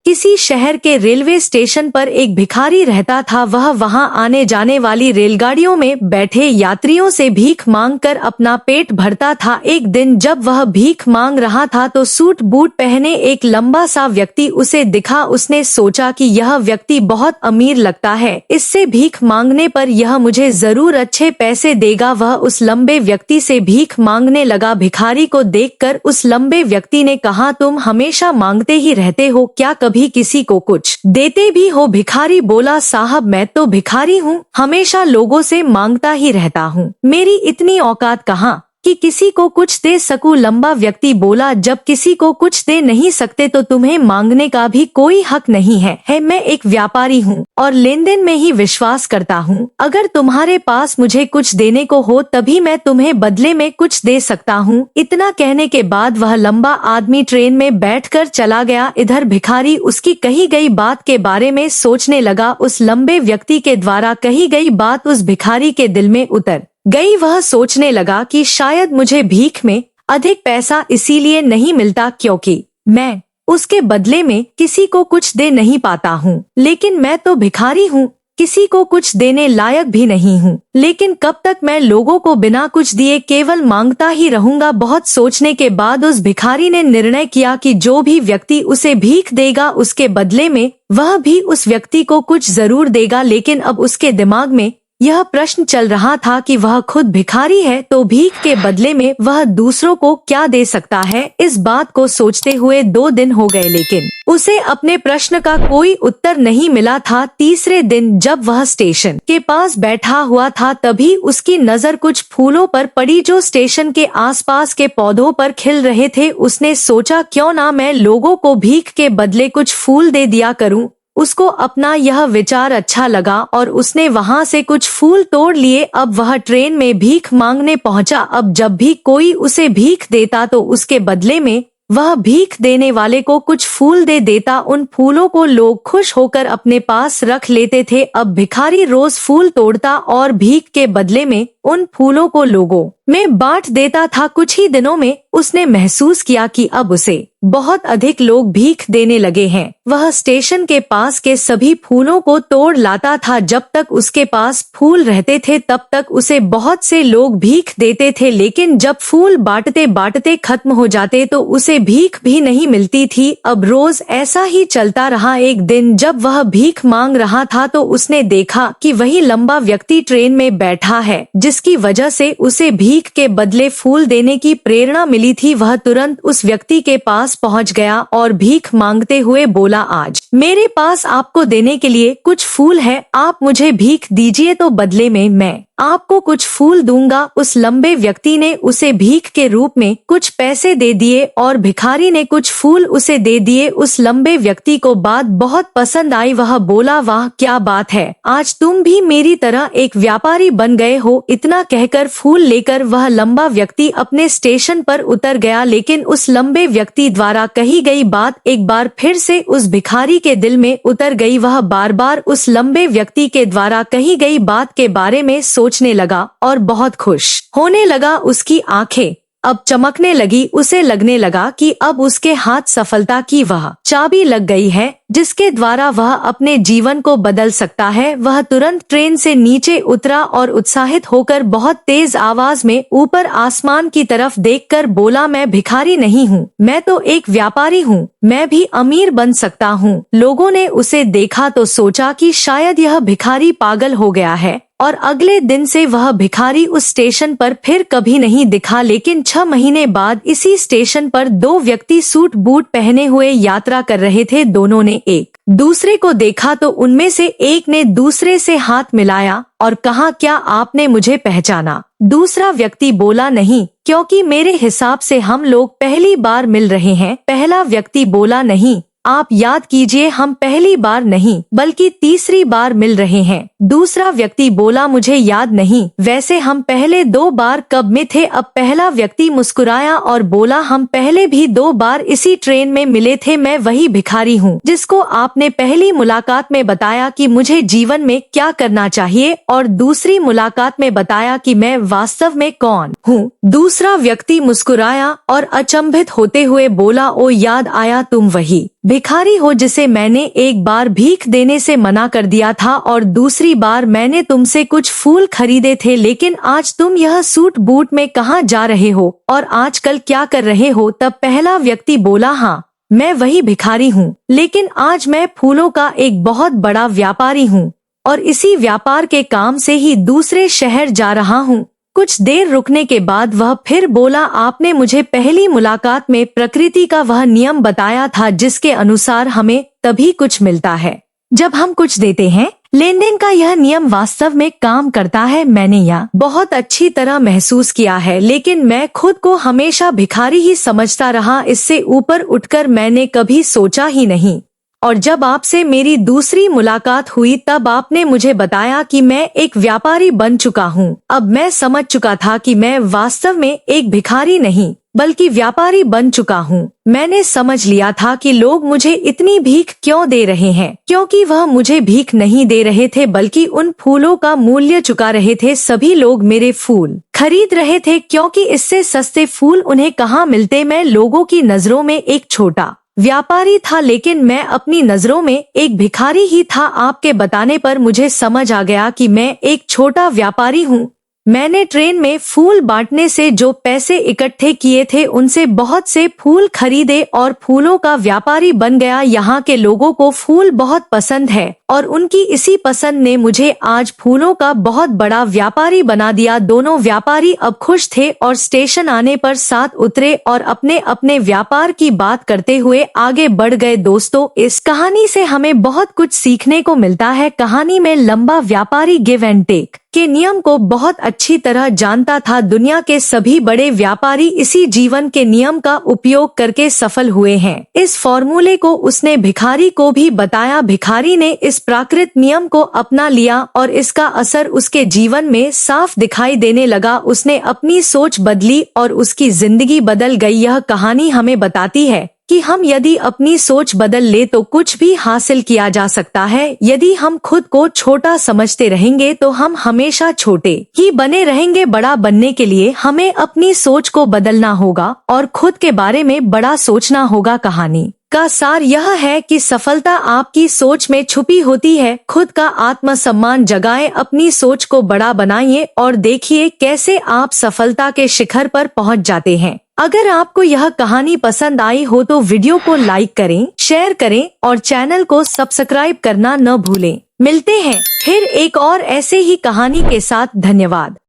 किसी शहर के रेलवे स्टेशन पर एक भिखारी रहता था। वह वहां आने जाने वाली रेलगाड़ियों में बैठे यात्रियों से भीख मांगकर अपना पेट भरता था। एक दिन जब वह भीख मांग रहा था तो सूट बूट पहने एक लंबा सा व्यक्ति उसे दिखा। उसने सोचा कि यह व्यक्ति बहुत अमीर लगता है, इससे भीख मांगने पर यह मुझे जरूर अच्छे पैसे देगा। वह उस लंबे व्यक्ति से भीख मांगने लगा। भिखारी को देखकर उस लंबे व्यक्ति ने कहा, तुम हमेशा मांगते ही रहते हो, क्या कभी किसी को कुछ देते भी हो? भिखारी बोला, साहब मैं तो भिखारी हूँ, हमेशा लोगों से मांगता ही रहता हूँ, मेरी इतनी औकात कहाँ कि किसी को कुछ दे सकूं। लंबा व्यक्ति बोला, जब किसी को कुछ दे नहीं सकते तो तुम्हें मांगने का भी कोई हक नहीं है। मैं एक व्यापारी हूँ और लेन देन में ही विश्वास करता हूँ। अगर तुम्हारे पास मुझे कुछ देने को हो तभी मैं तुम्हें बदले में कुछ दे सकता हूँ। इतना कहने के बाद वह लंबा आदमी ट्रेन में बैठकर चला गया। इधर भिखारी उसकी कही गई बात के बारे में सोचने लगा। उस लंबे व्यक्ति के द्वारा कही गई बात उस भिखारी के दिल में उतर गई। वह सोचने लगा कि शायद मुझे भीख में अधिक पैसा इसीलिए नहीं मिलता क्योंकि मैं उसके बदले में किसी को कुछ दे नहीं पाता हूँ। लेकिन मैं तो भिखारी हूँ, किसी को कुछ देने लायक भी नहीं हूँ। लेकिन कब तक मैं लोगों को बिना कुछ दिए केवल मांगता ही रहूंगा? बहुत सोचने के बाद उस भिखारी ने निर्णय किया कि जो भी व्यक्ति उसे भीख देगा उसके बदले में वह भी उस व्यक्ति को कुछ जरूर देगा। लेकिन अब उसके दिमाग में यह प्रश्न चल रहा था कि वह खुद भिखारी है तो भीख के बदले में वह दूसरों को क्या दे सकता है। इस बात को सोचते हुए 2 दिन हो गए लेकिन उसे अपने प्रश्न का कोई उत्तर नहीं मिला था। तीसरे दिन जब वह स्टेशन के पास बैठा हुआ था तभी उसकी नजर कुछ फूलों पर पड़ी जो स्टेशन के आसपास के पौधों पर खिल रहे थे। उसने सोचा, क्यों ना मैं लोगों को भीख के बदले कुछ फूल दे दिया करूं। उसको अपना यह विचार अच्छा लगा और उसने वहां से कुछ फूल तोड़ लिए। अब वह ट्रेन में भीख मांगने पहुंचा। अब जब भी कोई उसे भीख देता तो उसके बदले में वह भीख देने वाले को कुछ फूल दे देता। उन फूलों को लोग खुश होकर अपने पास रख लेते थे। अब भिखारी रोज फूल तोड़ता और भीख के बदले में उन फूलों को लोगों में बांट देता था। कुछ ही दिनों में उसने महसूस किया कि अब उसे बहुत अधिक लोग भीख देने लगे हैं। वह स्टेशन के पास के सभी फूलों को तोड़ लाता था। जब तक उसके पास फूल रहते थे तब तक उसे बहुत से लोग भीख देते थे। लेकिन जब फूल बांटते बांटते खत्म हो जाते तो उसे भीख भी नहीं मिलती थी। अब रोज ऐसा ही चलता रहा। एक दिन जब वह भीख मांग रहा था तो उसने देखा कि वही लंबा व्यक्ति ट्रेन में बैठा है जिसकी वजह से उसे भीख के बदले फूल देने की प्रेरणा मिली थी। वह तुरंत उस व्यक्ति के पास पहुंच गया और भीख मांगते हुए बोला, आज मेरे पास आपको देने के लिए कुछ फूल है, आप मुझे भीख दीजिए तो बदले में मैं आपको कुछ फूल दूंगा। उस लंबे व्यक्ति ने उसे भीख के रूप में कुछ पैसे दे दिए और भिखारी ने कुछ फूल उसे दे दिए। उस लंबे व्यक्ति को बात बहुत पसंद आई। वह बोला, वाह क्या बात है, आज तुम भी मेरी तरह एक व्यापारी बन गए हो। इतना कहकर फूल लेकर वह लंबा व्यक्ति अपने स्टेशन पर उतर गया। लेकिन उस लंबे व्यक्ति द्वारा कही गई बात एक बार फिर से उस भिखारी के दिल में उतर गई। वह बार बार उस लंबे व्यक्ति के द्वारा कही गई बात के बारे में सोचने लगा और बहुत खुश होने लगा। उसकी आंखें अब चमकने लगी। उसे लगने लगा कि अब उसके हाथ सफलता की वह चाबी लग गई है जिसके द्वारा वह अपने जीवन को बदल सकता है। वह तुरंत ट्रेन से नीचे उतरा और उत्साहित होकर बहुत तेज आवाज में ऊपर आसमान की तरफ देखकर बोला, मैं भिखारी नहीं हूँ, मैं तो एक व्यापारी हूँ, मैं भी अमीर बन सकता हूँ। लोगों ने उसे देखा तो सोचा कि शायद यह भिखारी पागल हो गया है और अगले दिन से वह भिखारी उस स्टेशन पर फिर कभी नहीं दिखा। लेकिन 6 महीने बाद इसी स्टेशन पर 2 व्यक्ति सूट बूट पहने हुए यात्रा कर रहे थे। दोनों ने एक दूसरे को देखा तो उनमें से एक ने दूसरे से हाथ मिलाया और कहा, क्या आपने मुझे पहचाना? दूसरा व्यक्ति बोला, नहीं, क्योंकि मेरे हिसाब से हम लोग पहली बार मिल रहे हैं। पहला व्यक्ति बोला, नहीं, आप याद कीजिए, हम पहली बार नहीं बल्कि तीसरी बार मिल रहे हैं। दूसरा व्यक्ति बोला, मुझे याद नहीं, वैसे हम पहले 2 बार कब में थे? अब पहला व्यक्ति मुस्कुराया और बोला, हम पहले भी 2 बार इसी ट्रेन में मिले थे। मैं वही भिखारी हूँ जिसको आपने पहली मुलाकात में बताया कि मुझे जीवन में क्या करना चाहिए और दूसरी मुलाकात में बताया कि मैं वास्तव में कौन हूँ। दूसरा व्यक्ति मुस्कुराया और अचंभित होते हुए बोला, ओ याद आया, तुम वही भिखारी हो जिसे मैंने एक बार भीख देने से मना कर दिया था और दूसरी बार मैंने तुमसे कुछ फूल खरीदे थे, लेकिन आज तुम यह सूट बूट में कहाँ जा रहे हो और आजकल क्या कर रहे हो? तब पहला व्यक्ति बोला, हाँ मैं वही भिखारी हूँ, लेकिन आज मैं फूलों का एक बहुत बड़ा व्यापारी हूँ और इसी व्यापार के काम से ही दूसरे शहर जा रहा हूँ। कुछ देर रुकने के बाद वह फिर बोला, आपने मुझे पहली मुलाकात में प्रकृति का वह नियम बताया था जिसके अनुसार हमें तभी कुछ मिलता है जब हम कुछ देते हैं। लेन देन का यह नियम वास्तव में काम करता है। मैंने यह बहुत अच्छी तरह महसूस किया है, लेकिन मैं खुद को हमेशा भिखारी ही समझता रहा। इससे ऊपर उठकर मैंने कभी सोचा ही नहीं। और जब आपसे मेरी दूसरी मुलाकात हुई तब आपने मुझे बताया कि मैं एक व्यापारी बन चुका हूँ। अब मैं समझ चुका था कि मैं वास्तव में एक भिखारी नहीं बल्कि व्यापारी बन चुका हूँ। मैंने समझ लिया था कि लोग मुझे इतनी भीख क्यों दे रहे हैं, क्योंकि वह मुझे भीख नहीं दे रहे थे बल्कि उन फूलों का मूल्य चुका रहे थे। सभी लोग मेरे फूल खरीद रहे थे क्योंकि इससे सस्ते फूल उन्हें कहाँ मिलते। मैं लोगों की नजरों में एक छोटा व्यापारी था, लेकिन मैं अपनी नजरों में एक भिखारी ही था। आपके बताने पर मुझे समझ आ गया कि मैं एक छोटा व्यापारी हूँ। मैंने ट्रेन में फूल बांटने से जो पैसे इकट्ठे किए थे उनसे बहुत से फूल खरीदे और फूलों का व्यापारी बन गया। यहाँ के लोगों को फूल बहुत पसंद है और उनकी इसी पसंद ने मुझे आज फूलों का बहुत बड़ा व्यापारी बना दिया। दोनों व्यापारी अब खुश थे और स्टेशन आने पर साथ उतरे और अपने अपने व्यापार की बात करते हुए आगे बढ़ गए। दोस्तों, इस कहानी से हमें बहुत कुछ सीखने को मिलता है। कहानी में लंबा व्यापारी गिव एंड टेक के नियम को बहुत अच्छी तरह जानता था। दुनिया के सभी बड़े व्यापारी इसी जीवन के नियम का उपयोग करके सफल हुए हैं। इस फॉर्मूले को उसने भिखारी को भी बताया। भिखारी ने इस प्राकृत नियम को अपना लिया और इसका असर उसके जीवन में साफ दिखाई देने लगा। उसने अपनी सोच बदली और उसकी जिंदगी बदल गई। यह कहानी हमें बताती है कि हम यदि अपनी सोच बदल ले तो कुछ भी हासिल किया जा सकता है। यदि हम खुद को छोटा समझते रहेंगे तो हम हमेशा छोटे ही बने रहेंगे। बड़ा बनने के लिए हमें अपनी सोच को बदलना होगा और खुद के बारे में बड़ा सोचना होगा। कहानी का सार यह है कि सफलता आपकी सोच में छुपी होती है। खुद का आत्मसम्मान जगाएं, अपनी सोच को बड़ा बनाइए और देखिए कैसे आप सफलता के शिखर पर पहुंच जाते हैं। अगर आपको यह कहानी पसंद आई हो तो वीडियो को लाइक करें, शेयर करें और चैनल को सब्सक्राइब करना न भूलें। मिलते हैं फिर एक और ऐसे ही कहानी के साथ। धन्यवाद।